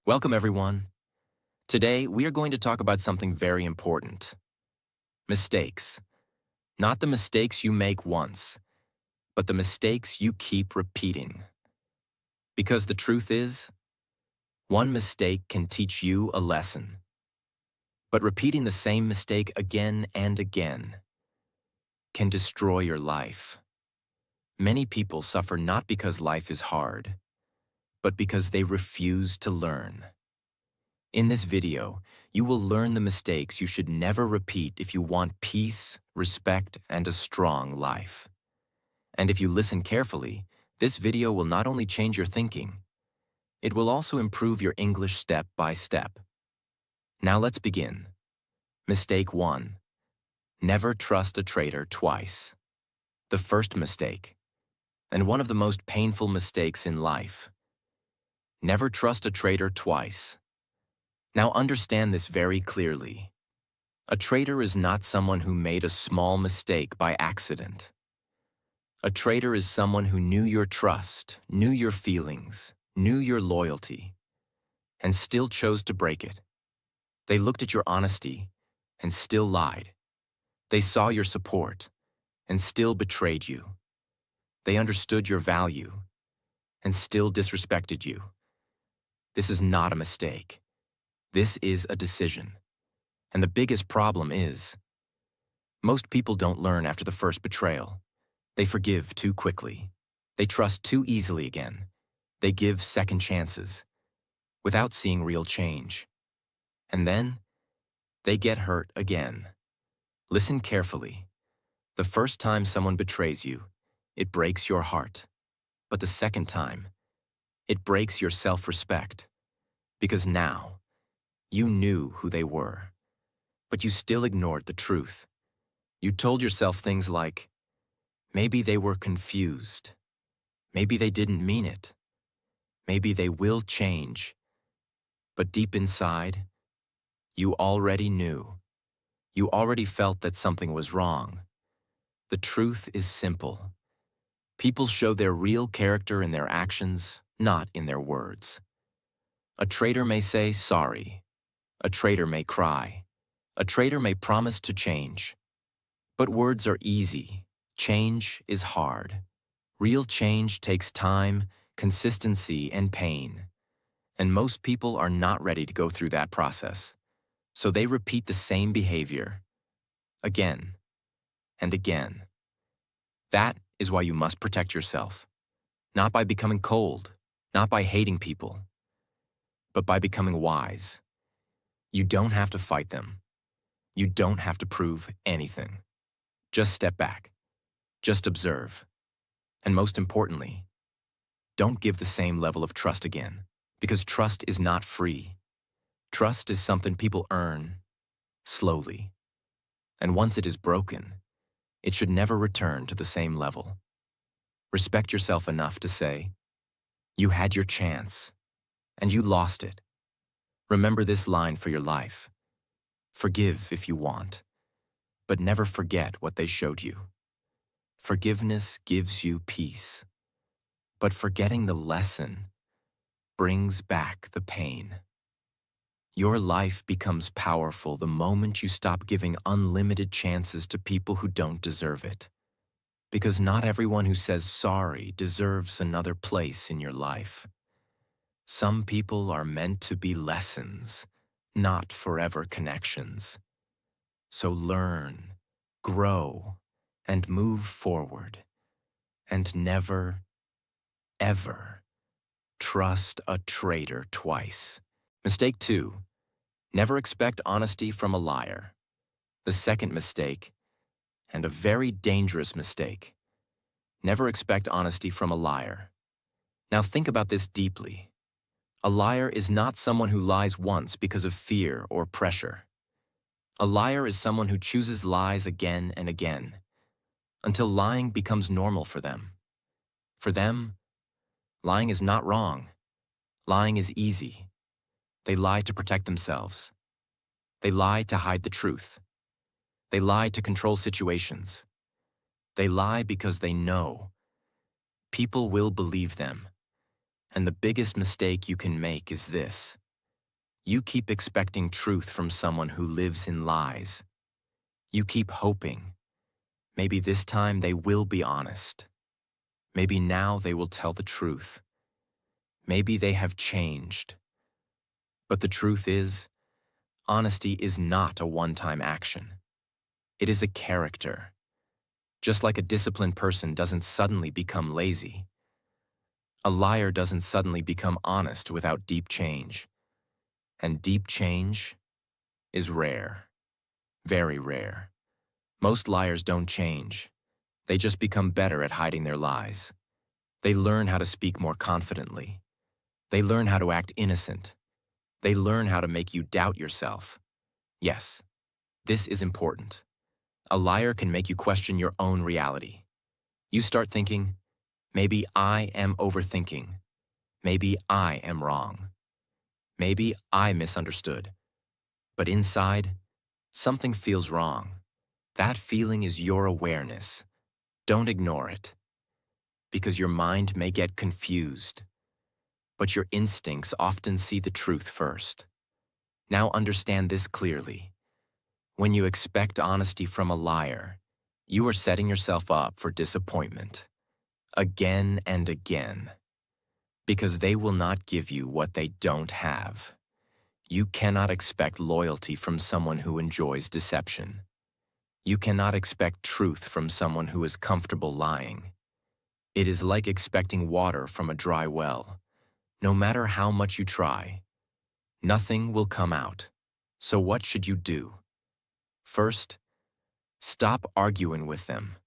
Welcome, everyone. Today, we are going to talk about something very important. Mistakes. Not the mistakes you make once, but the mistakes you keep repeating. Because the truth is, one mistake can teach you a lesson. But repeating the same mistake again and again can destroy your life. Many people suffer not because life is hard, but because they refuse to learn. In this video, you will learn the mistakes you should never repeat if you want peace, respect, and a strong life. And if you listen carefully, this video will not only change your thinking, it will also improve your English step by step. Now let's begin. Mistake 1. Never trust a traitor twice. The first mistake, and one of the most painful mistakes in life. Never trust a traitor twice. Now understand this very clearly. A traitor is not someone who made a small mistake by accident. A traitor is someone who knew your trust, knew your feelings, knew your loyalty, and still chose to break it. They looked at your honesty and still lied. They saw your support and still betrayed you. They understood your value and still disrespected you. This is not a mistake. This is a decision. And the biggest problem is, most people don't learn after the first betrayal. They forgive too quickly. They trust too easily again. They give second chances, without seeing real change. And then, they get hurt again. Listen carefully. The first time someone betrays you, it breaks your heart. But the second time, it breaks your self-respect. Because now, you knew who they were, but you still ignored the truth. You told yourself things like, maybe they were confused. Maybe they didn't mean it. Maybe they will change. But deep inside, you already knew. You already felt that something was wrong. The truth is simple. People show their real character in their actions, not in their words. A traitor may say sorry. A traitor may cry. A traitor may promise to change. But words are easy. Change is hard. Real change takes time, consistency, and pain. And most people are not ready to go through that process. So they repeat the same behavior again and again. That is why you must protect yourself. Not by becoming cold, not by hating people, but by becoming wise. You don't have to fight them. You don't have to prove anything. Just step back. Just observe. And most importantly, don't give the same level of trust again, because trust is not free. Trust is something people earn slowly. And once it is broken, it should never return to the same level. Respect yourself enough to say, you had your chance, and you lost it. Remember this line for your life. Forgive if you want, but never forget what they showed you. Forgiveness gives you peace, but forgetting the lesson brings back the pain. Your life becomes powerful the moment you stop giving unlimited chances to people who don't deserve it. Because not everyone who says sorry deserves another place in your life. Some people are meant to be lessons, not forever connections. So learn, grow, and move forward. And never, ever trust a traitor twice. Mistake 2. Never expect honesty from a liar. The second mistake, and a very dangerous mistake. Never expect honesty from a liar. Now think about this deeply. A liar is not someone who lies once because of fear or pressure. A liar is someone who chooses lies again and again, until lying becomes normal for them. For them, lying is not wrong. Lying is easy. They lie to protect themselves. They lie to hide the truth. They lie to control situations. They lie because they know people will believe them. And the biggest mistake you can make is this: You keep expecting truth from someone who lives in lies. You keep hoping. Maybe this time they will be honest. Maybe now they will tell the truth. Maybe they have changed. But the truth is, honesty is not a one-time action. It is a character. Just like a disciplined person doesn't suddenly become lazy, a liar doesn't suddenly become honest without deep change. And deep change is rare. Very rare. Most liars don't change. They just become better at hiding their lies. They learn how to speak more confidently. They learn how to act innocent. They learn how to make you doubt yourself. Yes, this is important. A liar can make you question your own reality. You start thinking, maybe I am overthinking. Maybe I am wrong. Maybe I misunderstood. But inside, something feels wrong. That feeling is your awareness. Don't ignore it. Because your mind may get confused. But your instincts often see the truth first. Now understand this clearly. When you expect honesty from a liar, you are setting yourself up for disappointment. Again and again. Because they will not give you what they don't have. You cannot expect loyalty from someone who enjoys deception. You cannot expect truth from someone who is comfortable lying. It is like expecting water from a dry well. No matter how much you try, nothing will come out. So what should you do? First, stop arguing with them,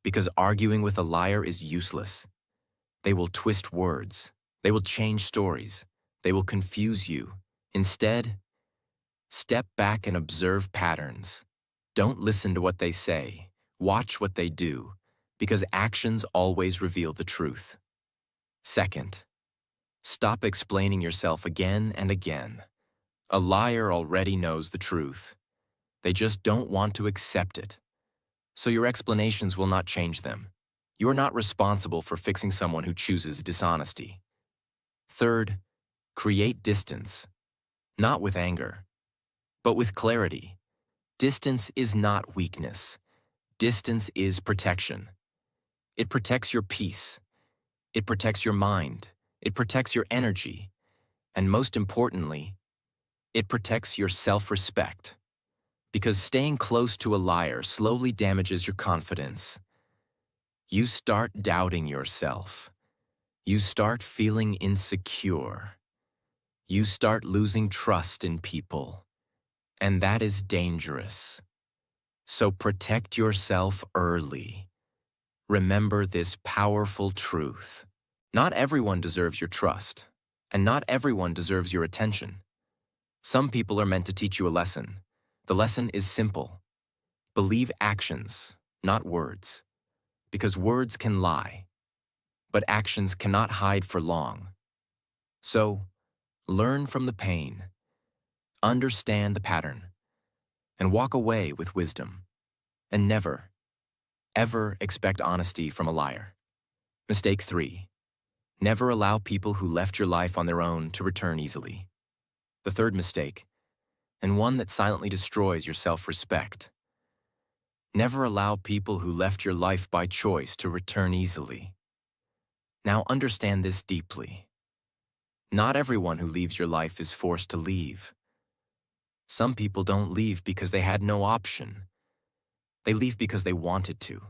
because arguing with a liar is useless. They will twist words. They will change stories. They will confuse you. Instead, step back and observe patterns. Don't listen to what they say. Watch what they do, because actions always reveal the truth. Second, stop explaining yourself again and again. A liar already knows the truth. They just don't want to accept it. So your explanations will not change them. You are not responsible for fixing someone who chooses dishonesty. Third, create distance, not with anger, but with clarity. Distance is not weakness. Distance is protection. It protects your peace. It protects your mind. It protects your energy. And most importantly, it protects your self-respect. Because staying close to a liar slowly damages your confidence. You start doubting yourself. You start feeling insecure. You start losing trust in people. And that is dangerous. So protect yourself early. Remember this powerful truth. Not everyone deserves your trust, and not everyone deserves your attention. Some people are meant to teach you a lesson. The lesson is simple. Believe actions, not words. Because words can lie, but actions cannot hide for long. So, learn from the pain, understand the pattern, and walk away with wisdom. And never, ever expect honesty from a liar. Mistake 3. Never allow people who left your life on their own to return easily. The third mistake, and one that silently destroys your self-respect. Never allow people who left your life by choice to return easily. Now understand this deeply. Not everyone who leaves your life is forced to leave. Some people don't leave because they had no option. They leave because they wanted to.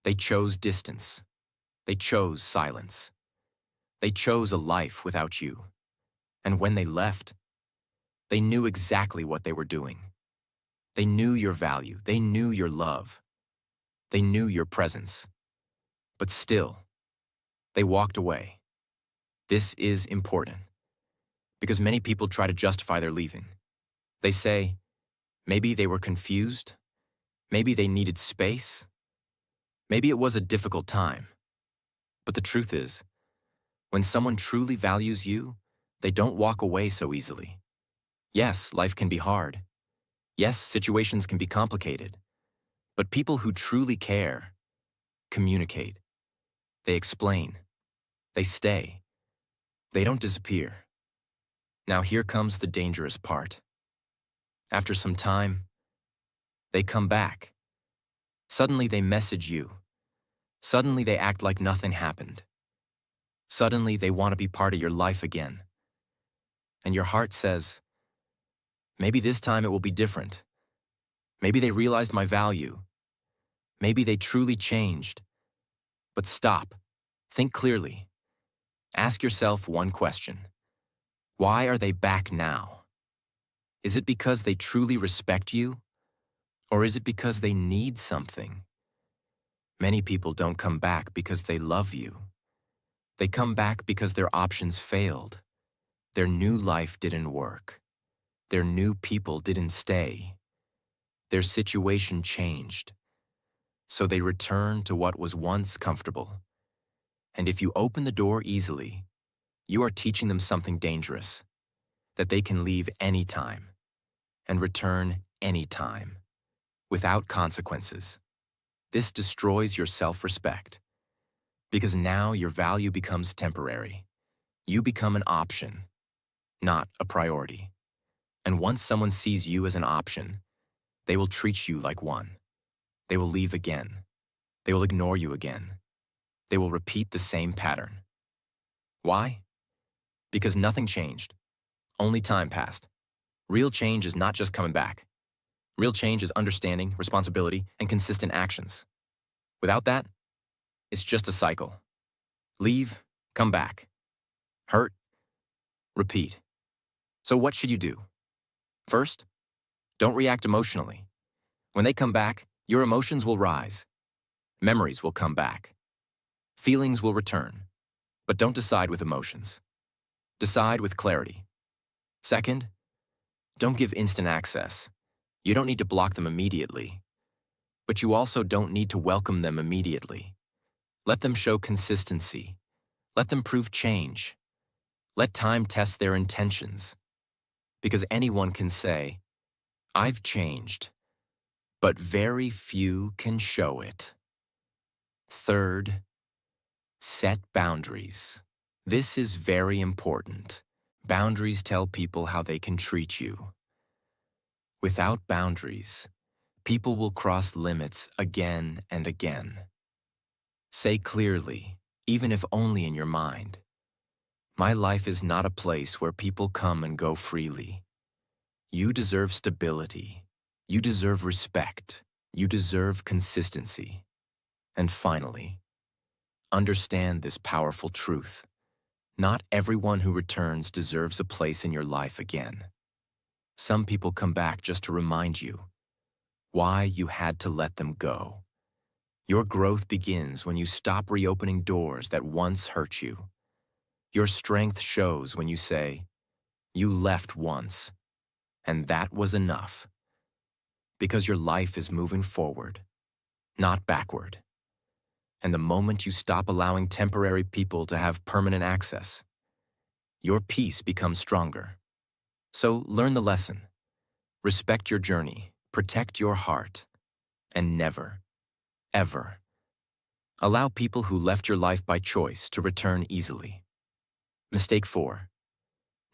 They chose distance. They chose silence. They chose a life without you. And when they left, they knew exactly what they were doing. They knew your value. They knew your love. They knew your presence. But still, they walked away. This is important, because many people try to justify their leaving. They say, maybe they were confused, maybe they needed space, maybe it was a difficult time. But the truth is, when someone truly values you, they don't walk away so easily. Yes, life can be hard. Yes, situations can be complicated. But people who truly care communicate. They explain. They stay. They don't disappear. Now here comes the dangerous part. After some time, they come back. Suddenly they message you. Suddenly they act like nothing happened. Suddenly they want to be part of your life again. And your heart says, maybe this time it will be different. Maybe they realized my value. Maybe they truly changed. But stop. Think clearly. Ask yourself one question. Why are they back now? Is it because they truly respect you? Or is it because they need something? Many people don't come back because they love you. They come back because their options failed. Their new life didn't work. Their new people didn't stay. Their situation changed. So they return to what was once comfortable. And if you open the door easily, you are teaching them something dangerous, that they can leave anytime and return anytime, without consequences. This destroys your self-respect, because now your value becomes temporary. You become an option, not a priority. And once someone sees you as an option, they will treat you like one. They will leave again. They will ignore you again. They will repeat the same pattern. Why? Because nothing changed. Only time passed. Real change is not just coming back. Real change is understanding, responsibility, and consistent actions. Without that, it's just a cycle. Leave, come back. Hurt, repeat. So what should you do? First, don't react emotionally. When they come back, your emotions will rise. Memories will come back. Feelings will return. But don't decide with emotions. Decide with clarity. Second, don't give instant access. You don't need to block them immediately. But you also don't need to welcome them immediately. Let them show consistency. Let them prove change. Let time test their intentions. Because anyone can say, I've changed, but very few can show it. Third, set boundaries. This is very important. Boundaries tell people how they can treat you. Without boundaries, people will cross limits again and again. Say clearly, even if only in your mind, my life is not a place where people come and go freely. You deserve stability. You deserve respect. You deserve consistency. And finally, understand this powerful truth. Not everyone who returns deserves a place in your life again. Some people come back just to remind you why you had to let them go. Your growth begins when you stop reopening doors that once hurt you. Your strength shows when you say, you left once, and that was enough. Because your life is moving forward, not backward. And the moment you stop allowing temporary people to have permanent access, your peace becomes stronger. So learn the lesson. Respect your journey, protect your heart, and never, ever allow people who left your life by choice to return easily. Mistake 4.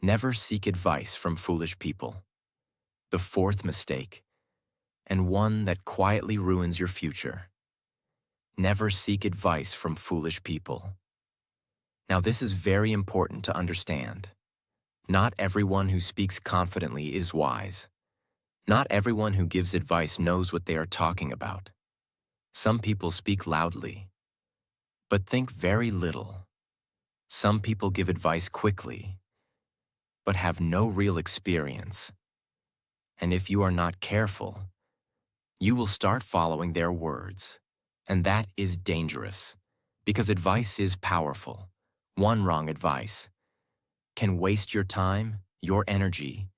Never seek advice from foolish people. The fourth mistake, and one that quietly ruins your future. Never seek advice from foolish people. Now, this is very important to understand. Not everyone who speaks confidently is wise. Not everyone who gives advice knows what they are talking about. Some people speak loudly, but think very little. Some people give advice quickly, but have no real experience. And if you are not careful, you will start following their words. And that is dangerous, because advice is powerful. One wrong advice can waste your time, your energy,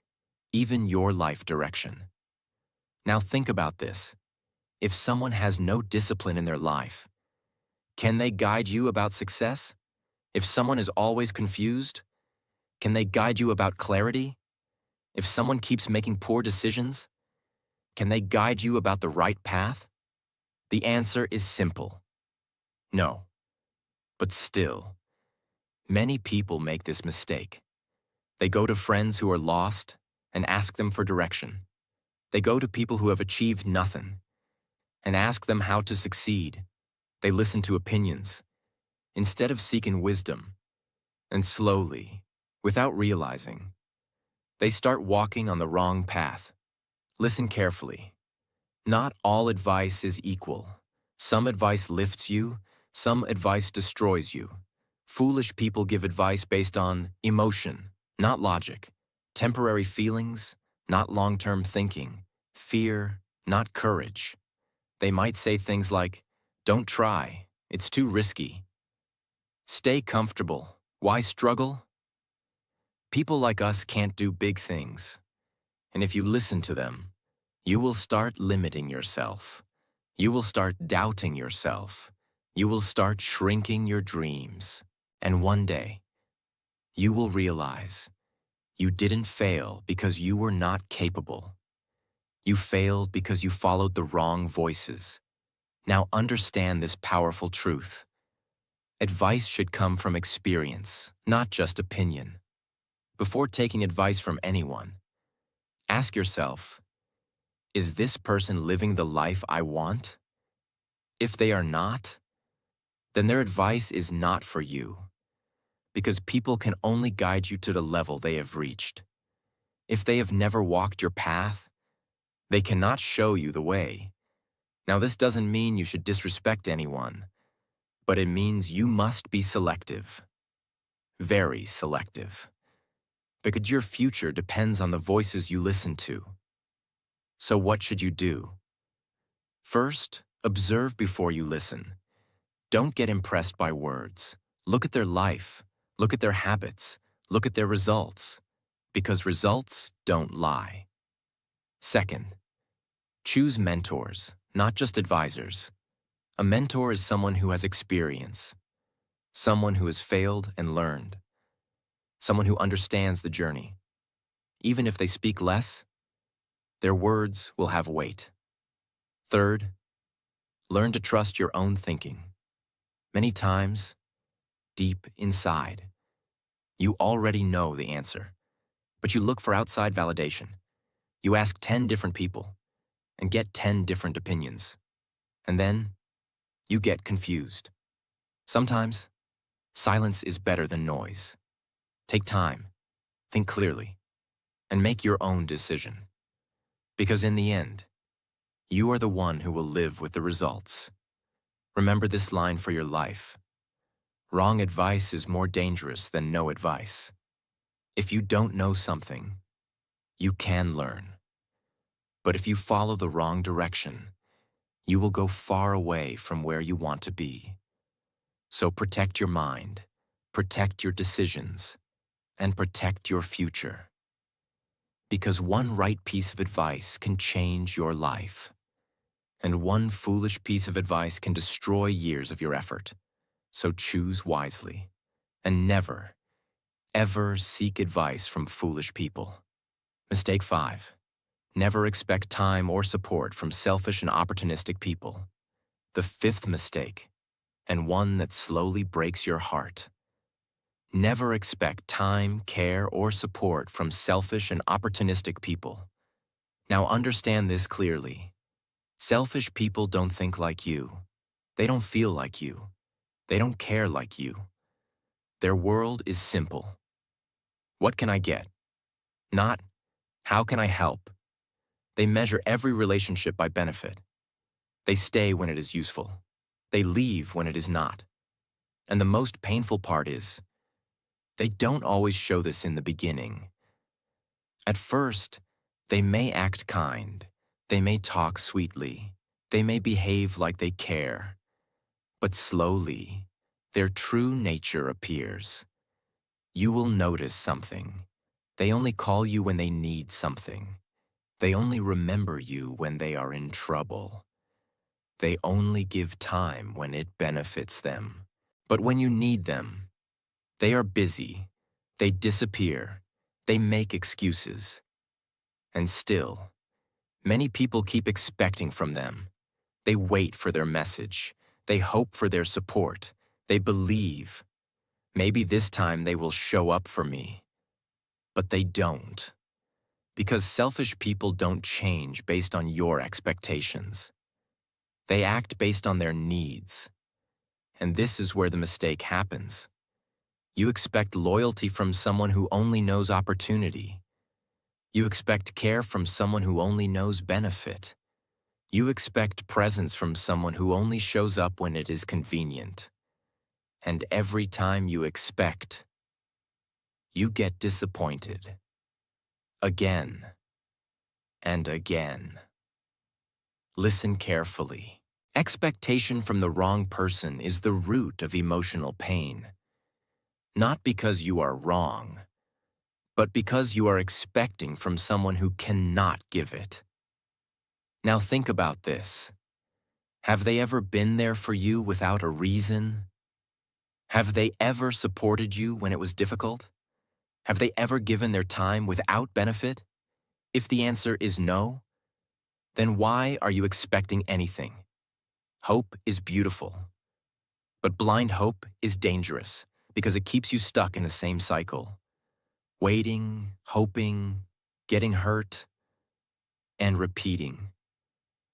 even your life direction. Now think about this. If someone has no discipline in their life, can they guide you about success? If someone is always confused, can they guide you about clarity? If someone keeps making poor decisions, can they guide you about the right path? The answer is simple. No. But still, many people make this mistake. They go to friends who are lost and ask them for direction. They go to people who have achieved nothing and ask them how to succeed. They listen to opinions instead of seeking wisdom. And slowly, without realizing, they start walking on the wrong path. Listen carefully. Not all advice is equal. Some advice lifts you, some advice destroys you. Foolish people give advice based on emotion, not logic. Temporary feelings, not long-term thinking. Fear, not courage. They might say things like, "Don't try, it's too risky." "Stay comfortable, why struggle?" People like us can't do big things. And if you listen to them, you will start limiting yourself. You will start doubting yourself. You will start shrinking your dreams. And one day, you will realize you didn't fail because you were not capable. You failed because you followed the wrong voices. Now understand this powerful truth. Advice should come from experience, not just opinion. Before taking advice from anyone, ask yourself, is this person living the life I want? If they are not, then their advice is not for you, because people can only guide you to the level they have reached. If they have never walked your path, they cannot show you the way. Now, this doesn't mean you should disrespect anyone, but it means you must be selective. Very selective. Because your future depends on the voices you listen to. So what should you do? First, observe before you listen. Don't get impressed by words. Look at their life. Look at their habits. Look at their results. Because results don't lie. Second, choose mentors, not just advisors. A mentor is someone who has experience, someone who has failed and learned, someone who understands the journey. Even if they speak less, their words will have weight. Third, learn to trust your own thinking. Many times, deep inside, you already know the answer, but you look for outside validation. You ask 10 different people and get 10 different opinions. And then, you get confused. Sometimes, silence is better than noise. Take time, think clearly, and make your own decision. Because in the end, you are the one who will live with the results. Remember this line for your life. Wrong advice is more dangerous than no advice. If you don't know something, you can learn. But if you follow the wrong direction, you will go far away from where you want to be. So protect your mind, protect your decisions, and protect your future. Because one right piece of advice can change your life. And one foolish piece of advice can destroy years of your effort. So choose wisely. And never, ever seek advice from foolish people. Mistake 5. Never expect time or support from selfish and opportunistic people. The 5th mistake, and one that slowly breaks your heart. Never expect time, care, or support from selfish and opportunistic people. Now understand this clearly. Selfish people don't think like you. They don't feel like you. They don't care like you. Their world is simple. What can I get? Not, how can I help? They measure every relationship by benefit. They stay when it is useful. They leave when it is not. And the most painful part is, they don't always show this in the beginning. At first, they may act kind. They may talk sweetly. They may behave like they care. But slowly, their true nature appears. You will notice something. They only call you when they need something. They only remember you when they are in trouble. They only give time when it benefits them. But when you need them, they are busy. They disappear. They make excuses. And still, many people keep expecting from them. They wait for their message. They hope for their support. They believe, maybe this time they will show up for me. But they don't. Because selfish people don't change based on your expectations. They act based on their needs. And this is where the mistake happens. You expect loyalty from someone who only knows opportunity. You expect care from someone who only knows benefit. You expect presence from someone who only shows up when it is convenient. And every time you expect, you get disappointed. Again and again. Listen carefully. Expectation from the wrong person is the root of emotional pain. Not because you are wrong, but because you are expecting from someone who cannot give it. Now think about this. Have they ever been there for you without a reason? Have they ever supported you when it was difficult? Have they ever given their time without benefit? If the answer is no, then why are you expecting anything? Hope is beautiful, but blind hope is dangerous because it keeps you stuck in the same cycle. Waiting, hoping, getting hurt, and repeating.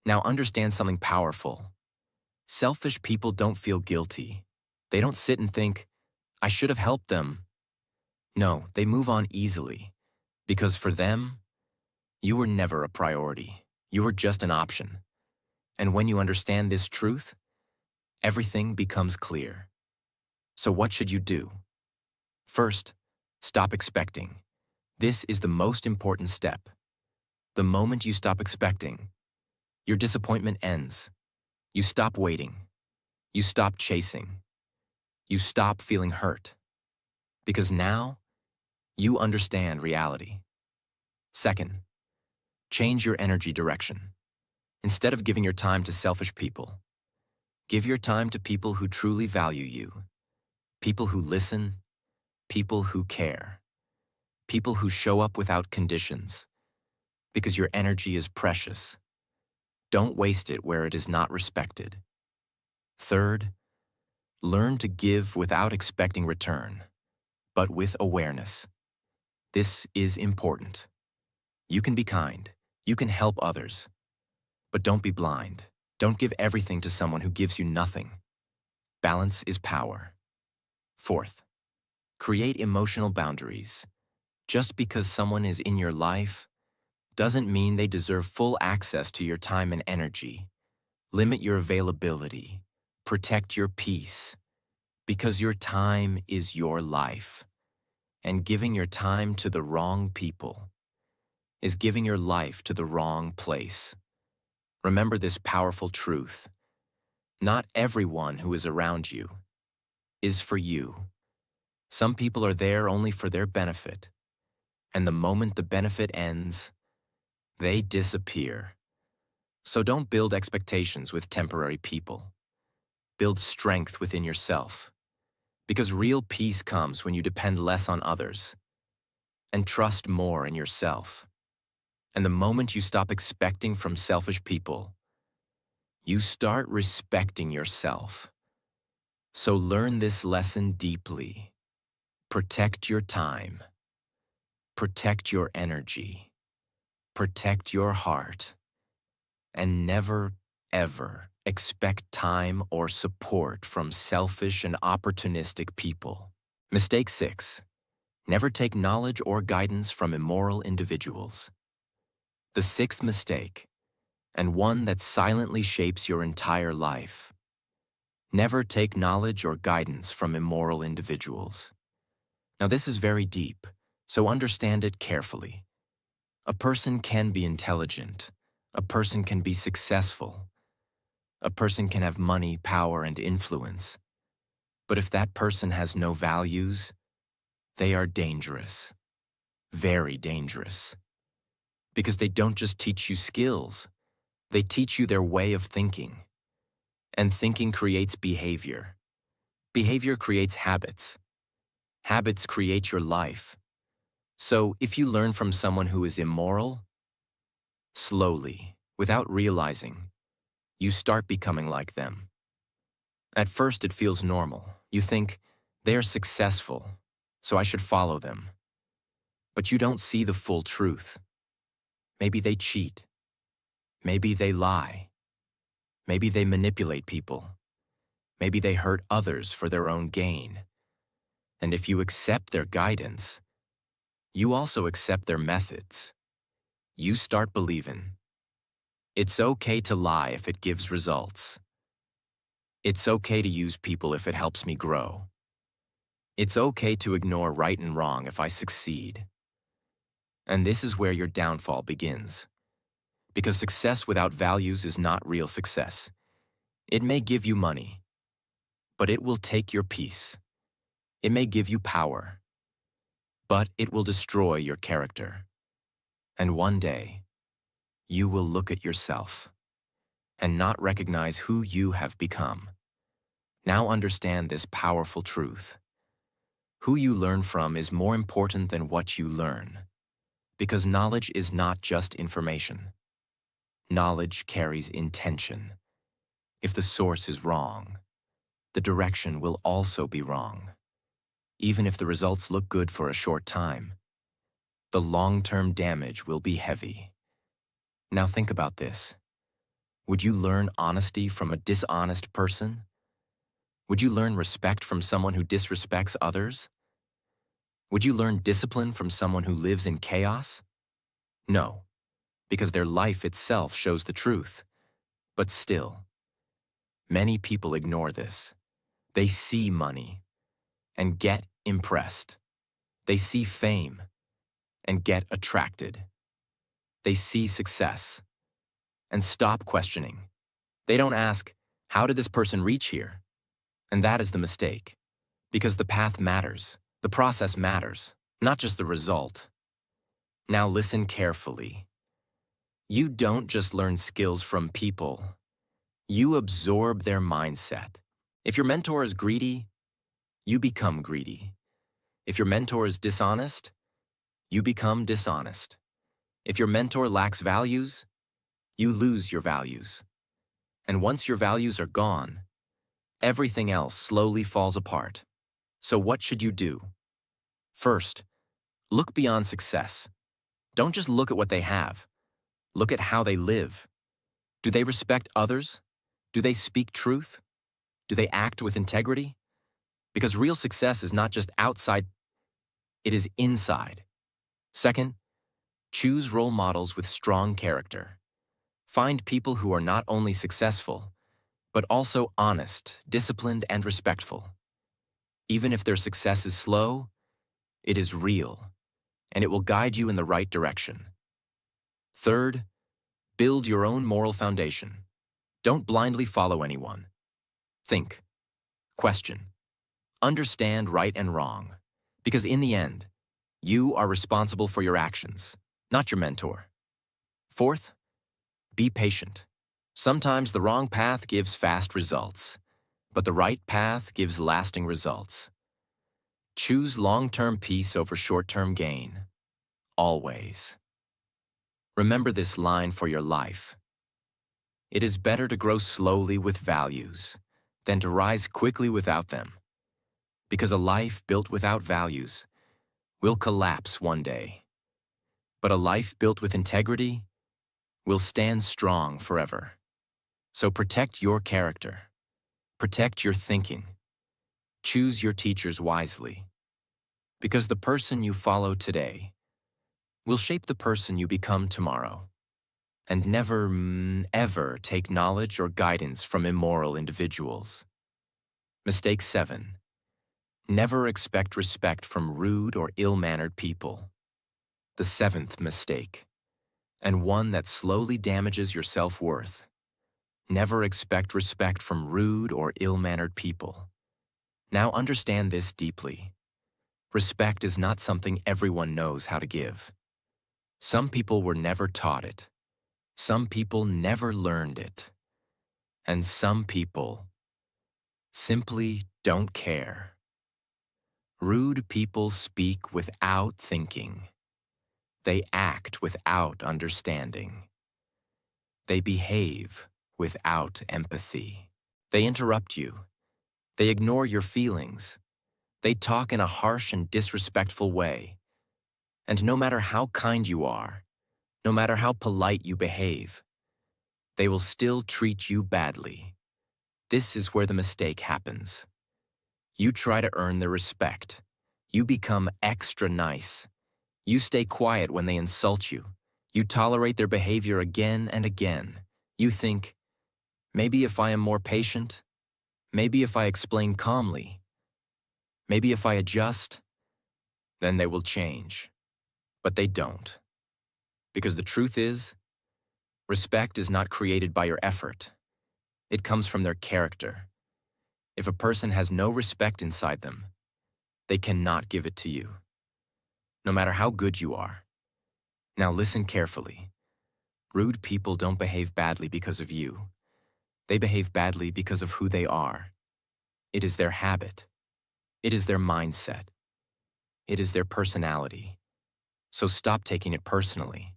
Now understand something powerful. Selfish people don't feel guilty. They don't sit and think, I should have helped them. No, they move on easily because for them, you were never a priority. You were just an option. And when you understand this truth, everything becomes clear. So what should you do? First, stop expecting. This is the most important step. The moment you stop expecting, your disappointment ends. You stop waiting. You stop chasing. You stop feeling hurt. Because now, you understand reality. Second, change your energy direction. Instead of giving your time to selfish people, give your time to people who truly value you. People who listen, people who care. People who show up without conditions. Because your energy is precious. Don't waste it where it is not respected. Third, learn to give without expecting return, but with awareness. This is important. You can be kind. You can help others. But don't be blind. Don't give everything to someone who gives you nothing. Balance is power. Fourth, create emotional boundaries. Just because someone is in your life doesn't mean they deserve full access to your time and energy. Limit your availability. Protect your peace. Because your time is your life. And giving your time to the wrong people is giving your life to the wrong place. Remember this powerful truth. Not everyone who is around you is for you. Some people are there only for their benefit. And the moment the benefit ends, they disappear. So don't build expectations with temporary people. Build strength within yourself. Because real peace comes when you depend less on others and trust more in yourself. And the moment you stop expecting from selfish people, you start respecting yourself. So learn this lesson deeply. Protect your time. Protect your energy. Protect your heart. And never, ever expect time or support from selfish and opportunistic people. Mistake 6. Never take knowledge or guidance from immoral individuals. The sixth mistake, and one that silently shapes your entire life. Never take knowledge or guidance from immoral individuals. Now this is very deep, so understand it carefully. A person can be intelligent. A person can be successful. A person can have money, power, and influence. But if that person has no values, they are dangerous. Very dangerous. Because they don't just teach you skills, they teach you their way of thinking. And thinking creates behavior. Behavior creates habits. Habits create your life. So if you learn from someone who is immoral, slowly, without realizing, you start becoming like them. At first it feels normal. You think, they are successful, so I should follow them. but you don't see the full truth. Maybe they cheat. Maybe they lie. Maybe they manipulate people. Maybe they hurt others for their own gain. And if you accept their guidance, you also accept their methods. You start believing it's okay to lie if it gives results. It's okay to use people if it helps me grow. It's okay to ignore right and wrong if I succeed. And this is where your downfall begins. Because success without values is not real success. It may give you money, but it will take your peace. It may give you power, but it will destroy your character. And one day, you will look at yourself and not recognize who you have become. Now understand this powerful truth. Who you learn from is more important than what you learn, because knowledge is not just information. Knowledge carries intention. If the source is wrong, the direction will also be wrong. Even if the results look good for a short time, the long-term damage will be heavy. Now think about this. Would you learn honesty from a dishonest person? Would you learn respect from someone who disrespects others? Would you learn discipline from someone who lives in chaos? No, because their life itself shows the truth. But still, many people ignore this. They see money and get impressed. They see fame and get attracted. They see success and stop questioning. They don't ask, how did this person reach here? And that is the mistake. Because the path matters, the process matters, not just the result. Now listen carefully. You don't just learn skills from people. You absorb their mindset. If your mentor is greedy, you become greedy. If your mentor is dishonest, you become dishonest. If your mentor lacks values, you lose your values. And once your values are gone, everything else slowly falls apart. So what should you do? First, look beyond success. Don't just look at what they have. Look at how they live. Do they respect others? Do they speak truth? Do they act with integrity? Because real success is not just outside, it is inside. Second, choose role models with strong character. Find people who are not only successful, but also honest, disciplined, and respectful. Even if their success is slow, it is real, and it will guide you in the right direction. Third, build your own moral foundation. Don't blindly follow anyone. Think, question, understand right and wrong, because in the end, you are responsible for your actions, not your mentor. Fourth, be patient. Sometimes the wrong path gives fast results, but the right path gives lasting results. Choose long-term peace over short-term gain. Always. Remember this line for your life. It is better to grow slowly with values than to rise quickly without them, because a life built without values will collapse one day. But a life built with integrity will stand strong forever. So protect your character. Protect your thinking. Choose your teachers wisely. Because the person you follow today will shape the person you become tomorrow. And never, ever take knowledge or guidance from immoral individuals. Mistake 7. Never expect respect from rude or ill-mannered people. The 7th mistake, and one that slowly damages your self-worth. Never expect respect from rude or ill-mannered people. Now understand this deeply. Respect is not something everyone knows how to give. Some people were never taught it. Some people never learned it. And some people simply don't care. Rude people speak without thinking. They act without understanding. They behave without empathy. They interrupt you. They ignore your feelings. They talk in a harsh and disrespectful way. And no matter how kind you are, no matter how polite you behave, they will still treat you badly. This is where the mistake happens. You try to earn their respect. You become extra nice. You stay quiet when they insult you. You tolerate their behavior again and again. You think, maybe if I am more patient, maybe if I explain calmly, maybe if I adjust, then they will change. But they don't. Because the truth is, respect is not created by your effort. It comes from their character. If a person has no respect inside them, they cannot give it to you, no matter how good you are. Now listen carefully. Rude people don't behave badly because of you. They behave badly because of who they are. It is their habit. It is their mindset. It is their personality. So stop taking it personally.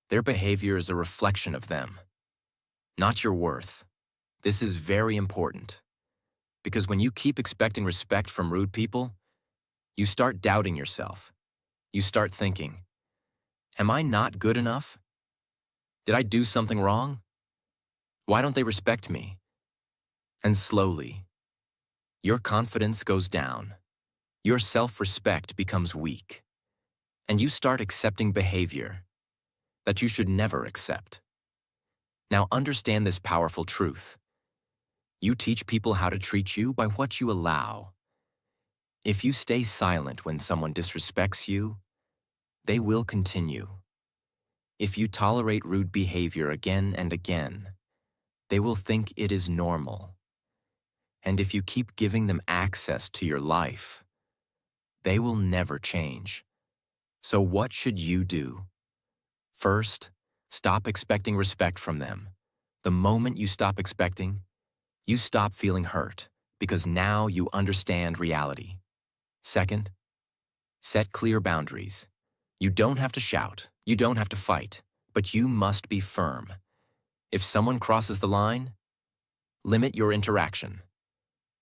Their behavior is a reflection of them, not your worth. This is very important, because when you keep expecting respect from rude people, you start doubting yourself. You start thinking, am I not good enough? Did I do something wrong? Why don't they respect me? And slowly, your confidence goes down. Your self-respect becomes weak. And you start accepting behavior that you should never accept. Now understand this powerful truth. You teach people how to treat you by what you allow. If you stay silent when someone disrespects you, they will continue. If you tolerate rude behavior again and again, they will think it is normal. And if you keep giving them access to your life, they will never change. So what should you do? First, stop expecting respect from them. The moment you stop expecting, you stop feeling hurt, because now you understand reality. Second, set clear boundaries. You don't have to shout, you don't have to fight, but you must be firm. If someone crosses the line, limit your interaction.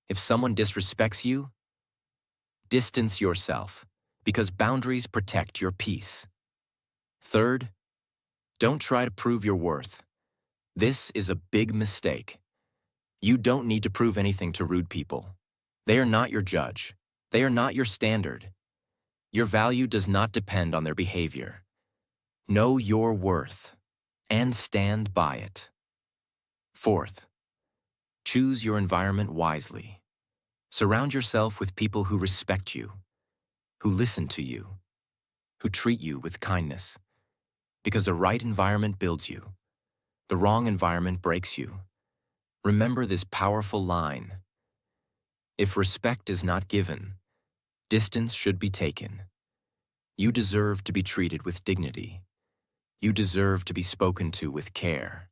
If someone disrespects you, distance yourself, because boundaries protect your peace. Third, don't try to prove your worth. This is a big mistake. You don't need to prove anything to rude people. They are not your judge. They are not your standard. Your value does not depend on their behavior. Know your worth and stand by it. Fourth, choose your environment wisely. Surround yourself with people who respect you, who listen to you, who treat you with kindness. Because the right environment builds you. The wrong environment breaks you. Remember this powerful line. If respect is not given, distance should be taken. You deserve to be treated with dignity. You deserve to be spoken to with care.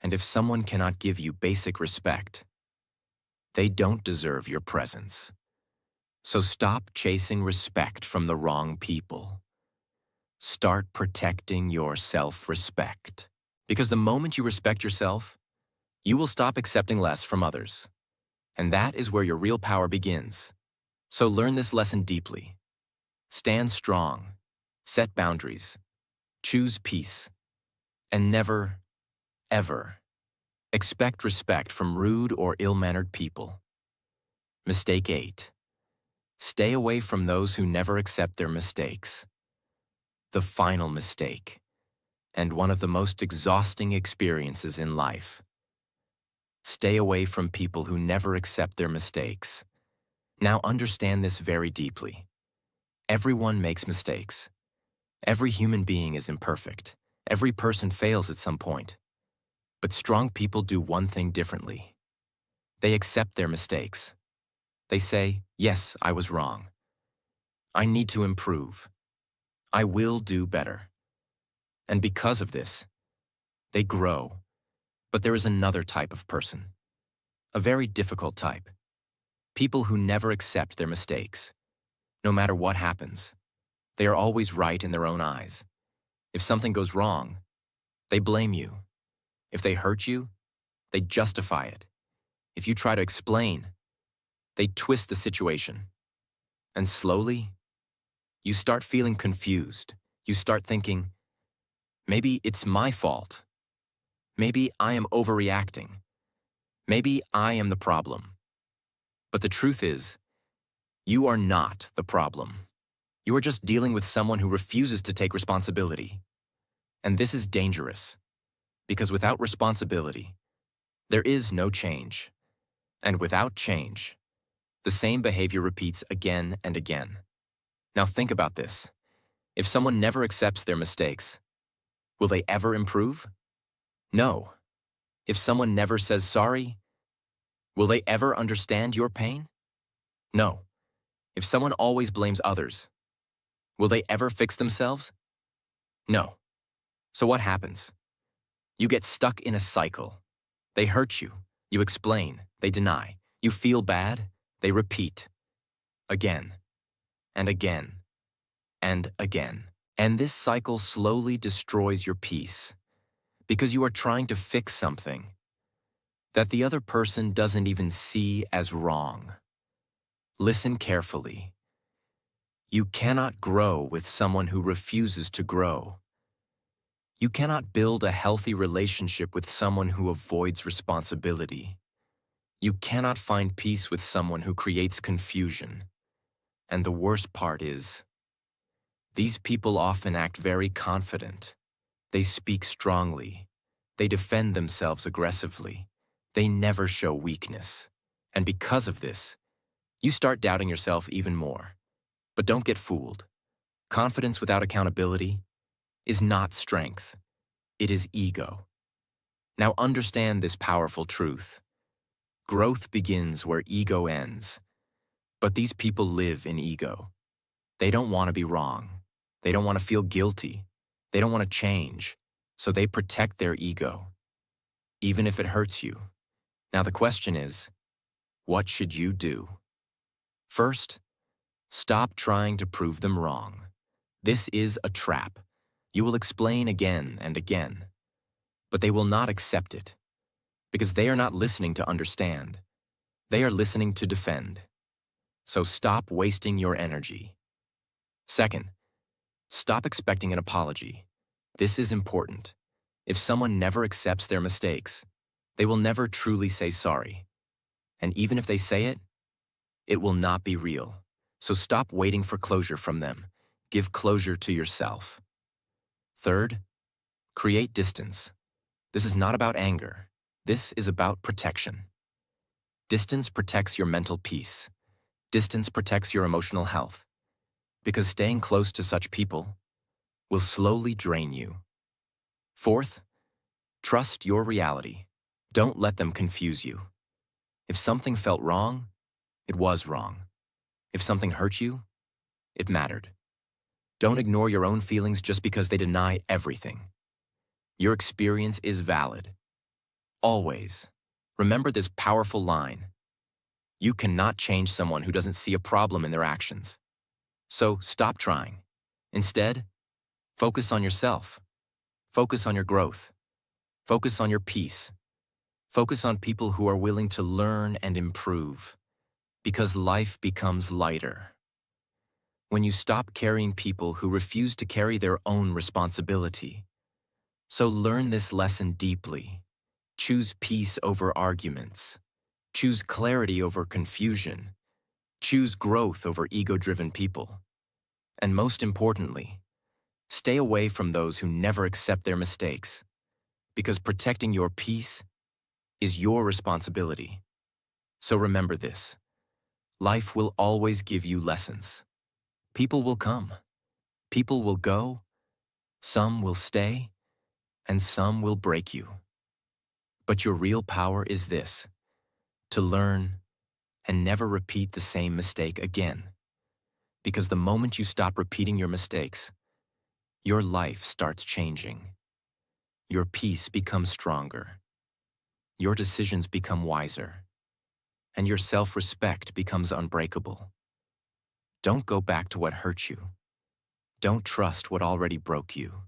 And if someone cannot give you basic respect, they don't deserve your presence. So stop chasing respect from the wrong people. Start protecting your self-respect. Because the moment you respect yourself, you will stop accepting less from others. And that is where your real power begins. So learn this lesson deeply. Stand strong, set boundaries, choose peace, and never, ever expect respect from rude or ill-mannered people. Mistake 8. Stay away from those who never accept their mistakes. The final mistake, and one of the most exhausting experiences in life. Stay away from people who never accept their mistakes. Now understand this very deeply. Everyone makes mistakes. Every human being is imperfect. Every person fails at some point. But strong people do one thing differently. They accept their mistakes. They say, yes, I was wrong. I need to improve. I will do better. And because of this, they grow. But there is another type of person. A very difficult type. People who never accept their mistakes. No matter what happens, they are always right in their own eyes. If something goes wrong, they blame you. If they hurt you, they justify it. If you try to explain, they twist the situation. And slowly, You start feeling confused. You start thinking, maybe it's my fault. Maybe I am overreacting. Maybe I am the problem. But the truth is, you are not the problem. You are just dealing with someone who refuses to take responsibility. And this is dangerous, because without responsibility, there is no change. And without change, the same behavior repeats again and again. Now think about this. If someone never accepts their mistakes, will they ever improve? No. If someone never says sorry, will they ever understand your pain? No. If someone always blames others, will they ever fix themselves? No. So what happens? You get stuck in a cycle. They hurt you. You explain. They deny. You feel bad. They repeat. Again. And again. And again. And this cycle slowly destroys your peace because you are trying to fix something that the other person doesn't even see as wrong. Listen carefully. You cannot grow with someone who refuses to grow. You cannot build a healthy relationship with someone who avoids responsibility. You cannot find peace with someone who creates confusion. And the worst part is, these people often act very confident. They speak strongly. They defend themselves aggressively. They never show weakness. And because of this, you start doubting yourself even more. But don't get fooled. Confidence without accountability is not strength. It is ego. Now understand this powerful truth. Growth begins where ego ends. But these people live in ego. They don't want to be wrong. They don't want to feel guilty. They don't want to change. So they protect their ego, even if it hurts you. Now the question is, what should you do? First, stop trying to prove them wrong. This is a trap. You will explain again and again, but they will not accept it because they are not listening to understand. They are listening to defend. So stop wasting your energy. Second, stop expecting an apology. This is important. If someone never accepts their mistakes, they will never truly say sorry. And even if they say it, it will not be real. So stop waiting for closure from them. Give closure to yourself. Third, create distance. This is not about anger. This is about protection. Distance protects your mental peace. Distance protects your emotional health. Because staying close to such people will slowly drain you. Fourth, trust your reality. Don't let them confuse you. If something felt wrong, it was wrong. If something hurt you, it mattered. Don't ignore your own feelings just because they deny everything. Your experience is valid. Always. Remember this powerful line. You cannot change someone who doesn't see a problem in their actions. So stop trying. Instead, focus on yourself. Focus on your growth. Focus on your peace. Focus on people who are willing to learn and improve, because life becomes lighter when you stop carrying people who refuse to carry their own responsibility. So learn this lesson deeply. Choose peace over arguments. Choose clarity over confusion. Choose growth over ego-driven people. And most importantly, stay away from those who never accept their mistakes, because protecting your peace is your responsibility. So remember this. Life will always give you lessons. People will come. People will go. Some will stay. And some will break you. But your real power is this: to learn and never repeat the same mistake again. Because the moment you stop repeating your mistakes, your life starts changing. Your peace becomes stronger. Your decisions become wiser. And your self-respect becomes unbreakable. Don't go back to what hurt you. Don't trust what already broke you.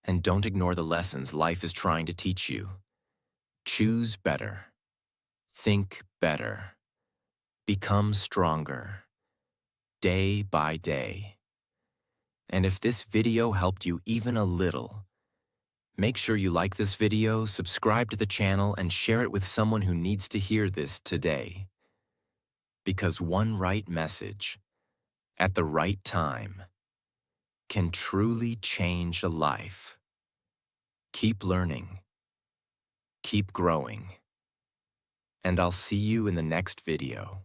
And don't ignore the lessons life is trying to teach you. Choose better. Think better. Become stronger. Day by day. And if this video helped you even a little, make sure you like this video, subscribe to the channel, and share it with someone who needs to hear this today. Because one right message, at the right time, can truly change a life. Keep learning, keep growing, and I'll see you in the next video.